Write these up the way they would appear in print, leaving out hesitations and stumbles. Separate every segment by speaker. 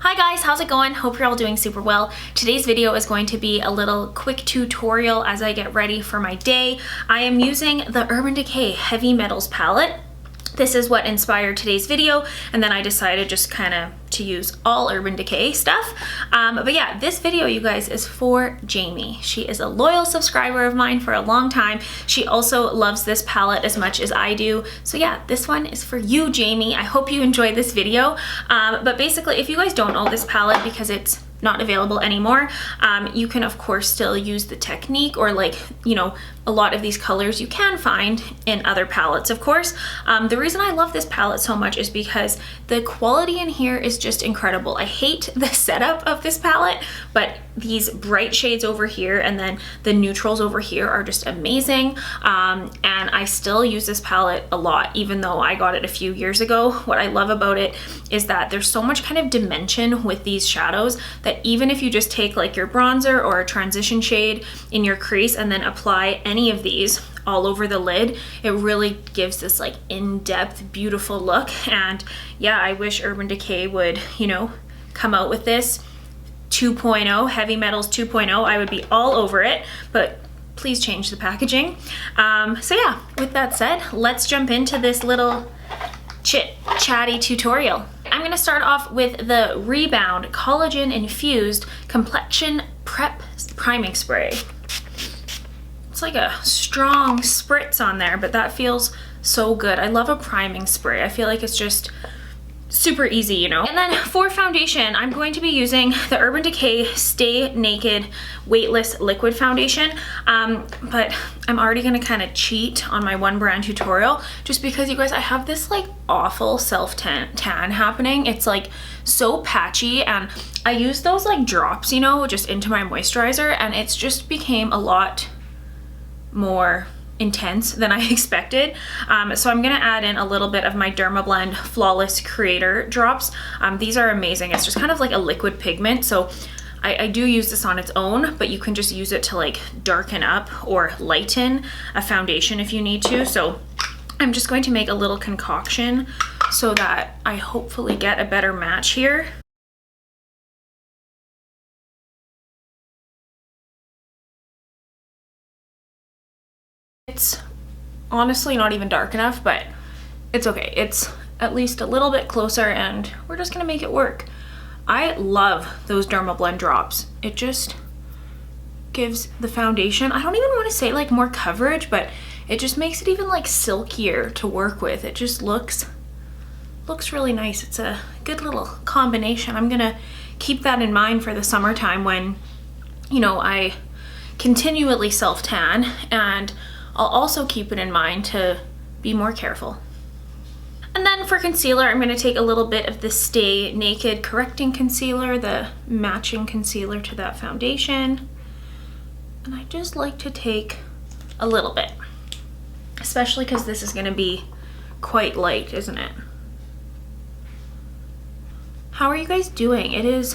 Speaker 1: Hi guys, how's it going? Hope you're all doing super well. Today's video is going to be a little quick tutorial as I get ready for my day. I am using the Urban Decay Heavy Metals palette. This is what inspired today's video, and then I decided just kind of to use all Urban Decay stuff. But yeah, this video, you guys, is for Jamie. She is a loyal subscriber of mine for a long time. She also loves this palette as much as I do. So yeah, this one is for you, Jamie. I hope you enjoyed this video. But basically, if you guys don't know this palette because it's not available anymore, you can of course still use the technique, or like, you know, a lot of these colors you can find in other palettes, of course. The reason I love this palette so much is because the quality in here is just incredible. I hate the setup of this palette, but these bright shades over here and then the neutrals over here are just amazing. And I still use this palette a lot, even though I got it a few years ago. What I love about it is that there's so much kind of dimension with these shadows that even if you just take like your bronzer or a transition shade in your crease and then apply any of these all over the lid, it really gives this like in-depth, beautiful look. And yeah, I wish Urban Decay would, you know, come out with this 2.0, Heavy Metals 2.0. I would be all over it, but please change the packaging. So yeah, with that said, let's jump into this little chatty tutorial. I'm gonna start off with the Rebound Collagen Infused Complexion Prep Priming Spray. It's like a strong spritz on there, but that feels so good. I love a priming spray. I feel like it's just super easy, you know? And then for foundation, I'm going to be using the Urban Decay Stay Naked Weightless Liquid Foundation. But I'm already gonna kind of cheat on my one brand tutorial just because, you guys, I have this like awful self-tan happening. It's like so patchy, and I use those like drops, you know, just into my moisturizer, and it's just became a lot more intense than I expected. So I'm gonna add in a little bit of my Dermablend Flawless Creator drops. These are amazing. It's just kind of like a liquid pigment. So I do use this on its own, but you can just use it to like darken up or lighten a foundation if you need to. So I'm just going to make a little concoction so that I hopefully get a better match here. It's honestly not even dark enough, but it's okay. It's at least a little bit closer, and we're just gonna make it work. I love those Dermablend drops. It just gives the foundation, I don't even want to say like more coverage, but it just makes it even like silkier to work with. It just looks really nice. It's a good little combination. I'm gonna keep that in mind for the summertime when, you know, I continually self-tan, and I'll also keep it in mind to be more careful. And then for concealer, I'm going to take a little bit of the Stay Naked Correcting Concealer, the matching concealer to that foundation. And I just like to take a little bit, especially because this is going to be quite light, isn't it? How are you guys doing? It is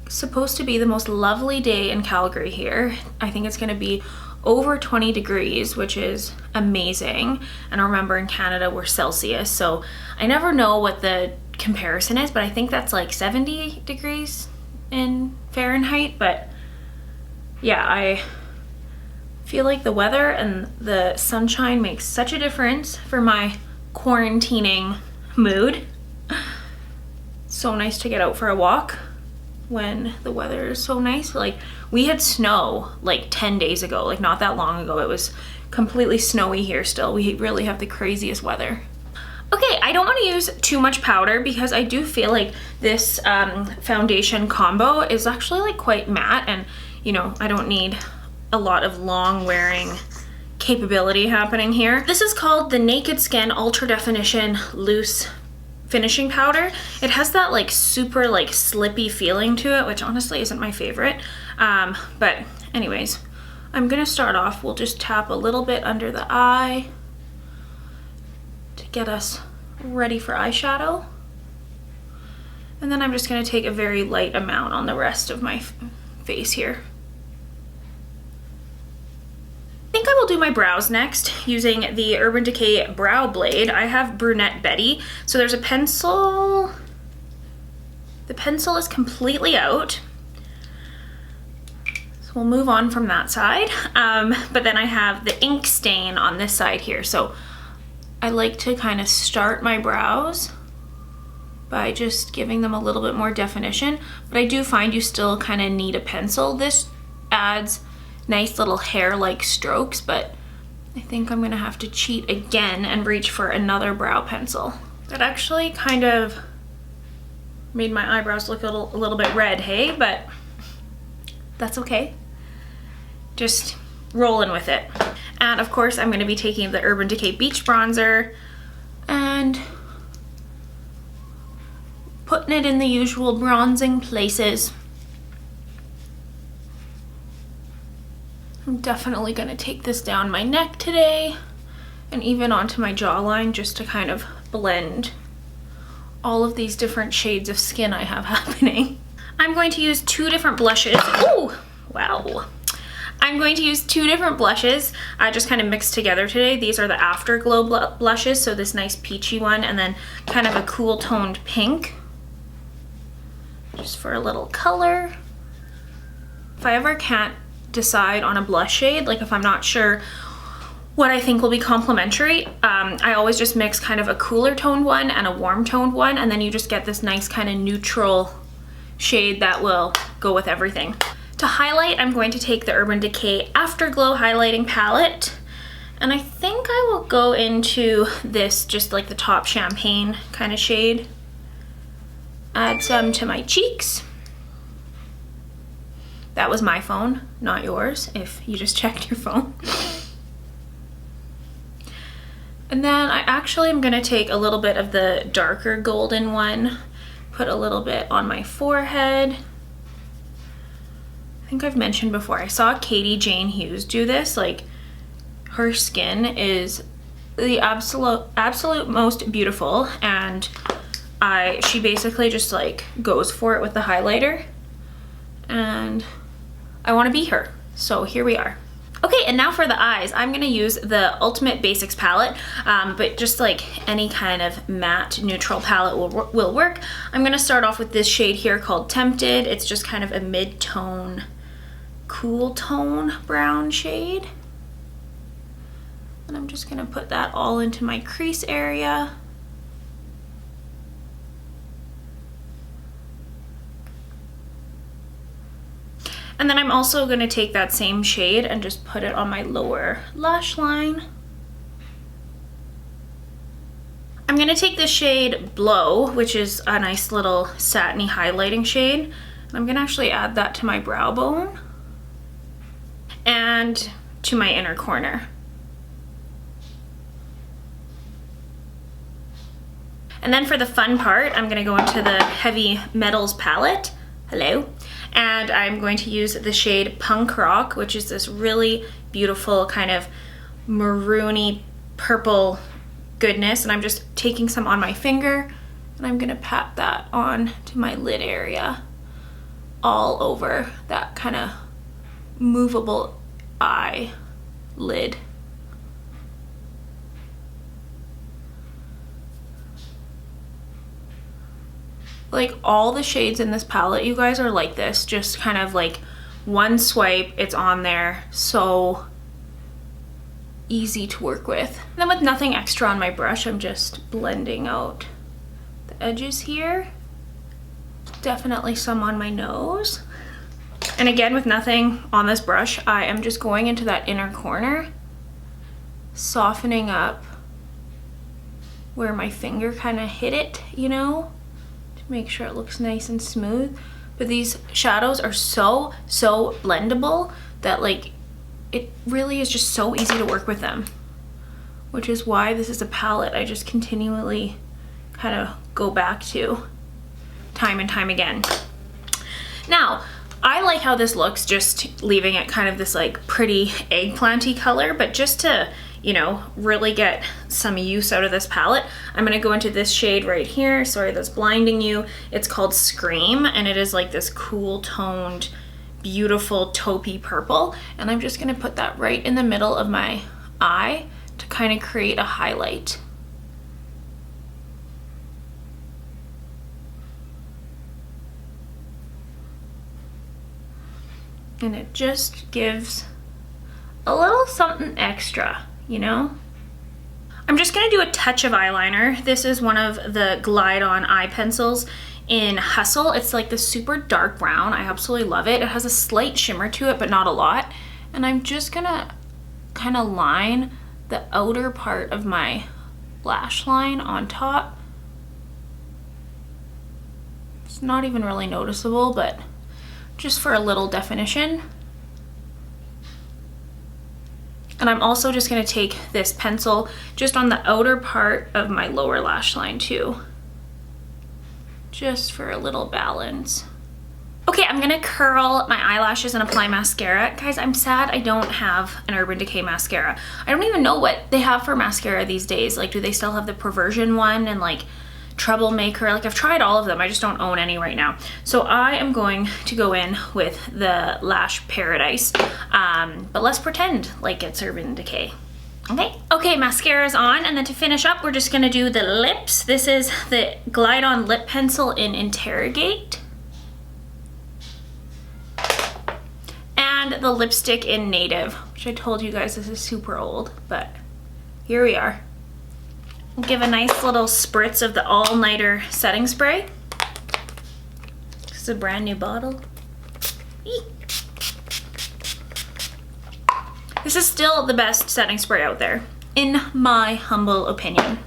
Speaker 1: supposed to be the most lovely day in Calgary here. I think it's going to be over 20 degrees, which is amazing. And remember, in Canada we're Celsius, so I never know what the comparison is, but I think that's like 70 degrees in Fahrenheit. But yeah, I feel like the weather and the sunshine makes such a difference for my quarantining mood. So nice to get out for a walk when the weather is so nice. Like, we had snow like 10 days ago, like not that long ago. It was completely snowy here still. We really have the craziest weather. Okay, I don't want to use too much powder because I do feel like this foundation combo is actually like quite matte, and you know, I don't need a lot of long wearing capability happening here. This is called the Naked Skin Ultra Definition Loose Finishing Powder. It has that like super like slippy feeling to it, which honestly isn't my favorite. But anyways, I'm gonna start off. We'll just tap a little bit under the eye to get us ready for eyeshadow. And then I'm just gonna take a very light amount on the rest of my face here. I think I will do my brows next using the Urban Decay Brow Blade. I have Brunette Betty. So there's a pencil The pencil is completely out. So we'll move on from that side. But then I have the ink stain on this side here. So I like to kind of start my brows by just giving them a little bit more definition. But I do find you still kind of need a pencil. This adds nice little hair-like strokes, but I think I'm gonna have to cheat again and reach for another brow pencil. That actually kind of made my eyebrows look a little bit red, hey? But that's okay. Just rolling with it. And of course, I'm gonna be taking the Urban Decay Beach Bronzer and putting it in the usual bronzing places. I'm definitely gonna take this down my neck today and even onto my jawline just to kind of blend all of these different shades of skin I have happening. I'm going to use two different blushes. Oh, wow. I'm going to use two different blushes. I just kind of mixed together today. These are the Afterglow blushes, so this nice peachy one and then kind of a cool toned pink. Just for a little color. If I ever can't decide on a blush shade, like if I'm not sure what I think will be complementary, I always just mix kind of a cooler toned one and a warm toned one, and then you just get this nice kind of neutral shade that will go with everything. To highlight, I'm going to take the Urban Decay Afterglow highlighting palette, and I think I will go into this just like the top champagne kind of shade. Add some to my cheeks. That was my phone, not yours, if you just checked your phone. And then I actually am gonna take a little bit of the darker golden one, put a little bit on my forehead. I think I've mentioned before, I saw Katie Jane Hughes do this. Like, her skin is the absolute most beautiful, and she basically just like goes for it with the highlighter, and I want to be her, so here we are. Okay, and now for the eyes, I'm gonna use the Ultimate Basics palette, but just like any kind of matte neutral palette will work. I'm gonna start off with this shade here called Tempted. It's just kind of a mid-tone, cool tone brown shade. And I'm just gonna put that all into my crease area. And then I'm also gonna take that same shade and just put it on my lower lash line. I'm gonna take the shade Blow, which is a nice little satiny highlighting shade. And I'm gonna actually add that to my brow bone and to my inner corner. And then for the fun part, I'm gonna go into the Heavy Metals palette. Hello. And I'm going to use the shade Punk Rock, which is this really beautiful kind of maroony purple goodness. And I'm just taking some on my finger and I'm gonna pat that on to my lid area, all over that kind of movable eye lid. Like, all the shades in this palette, you guys, are like this. Just kind of like one swipe, it's on there. So easy to work with. And then with nothing extra on my brush, I'm just blending out the edges here. Definitely some on my nose. And again, with nothing on this brush, I am just going into that inner corner, softening up where my finger kind of hit it, you know? Make sure it looks nice and smooth. But these shadows are so blendable that like it really is just so easy to work with them, which is why this is a palette I just continually kind of go back to time and time again. Now, I like how this looks, just leaving it kind of this like pretty eggplanty color, but just to, you know, really get some use out of this palette, I'm gonna go into this shade right here. Sorry, that's blinding you. It's called Scream, and it is like this cool toned, beautiful taupey purple. And I'm just gonna put that right in the middle of my eye to kind of create a highlight. And it just gives a little something extra, you know? I'm just gonna do a touch of eyeliner. This is one of the Glide On eye pencils in Hustle. It's like this super dark brown. I absolutely love it. It has a slight shimmer to it, but not a lot. And I'm just gonna kind of line the outer part of my lash line on top. It's not even really noticeable, but just for a little definition. And I'm also just gonna take this pencil just on the outer part of my lower lash line too, just for a little balance. Okay, I'm gonna curl my eyelashes and apply mascara. Guys, I'm sad I don't have an Urban Decay mascara. I don't even know what they have for mascara these days. Like, do they still have the Perversion one and like Troublemaker? Like, I've tried all of them. I just don't own any right now. So I am going to go in with the Lash Paradise, but let's pretend like it's Urban Decay. Okay, mascara's on, and then to finish up, we're just gonna do the lips. This is the Glide On lip pencil in Interrogate. And the lipstick in Native, which I told you guys this is super old, but here we are. We'll give a nice little spritz of the All Nighter setting spray. This is a brand new bottle. Eek. This is still the best setting spray out there, in my humble opinion.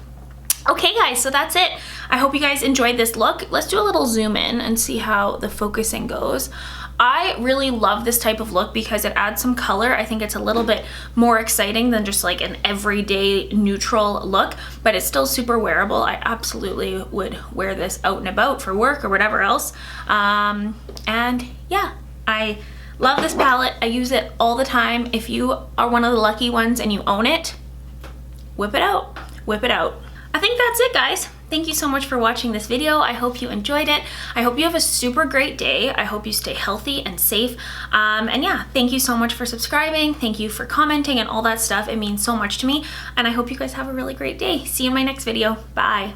Speaker 1: Okay guys, so that's it. I hope you guys enjoyed this look. Let's do a little zoom in and see how the focusing goes. I really love this type of look because it adds some color. I think it's a little bit more exciting than just like an everyday neutral look, but it's still super wearable. I absolutely would wear this out and about for work or whatever else. And yeah, I love this palette. I use it all the time. If you are one of the lucky ones and you own it, whip it out, whip it out. I think that's it, guys. Thank you so much for watching this video. I hope you enjoyed it. I hope you have a super great day. I hope you stay healthy and safe. And yeah, thank you so much for subscribing. Thank you for commenting and all that stuff. It means so much to me. And I hope you guys have a really great day. See you in my next video. Bye.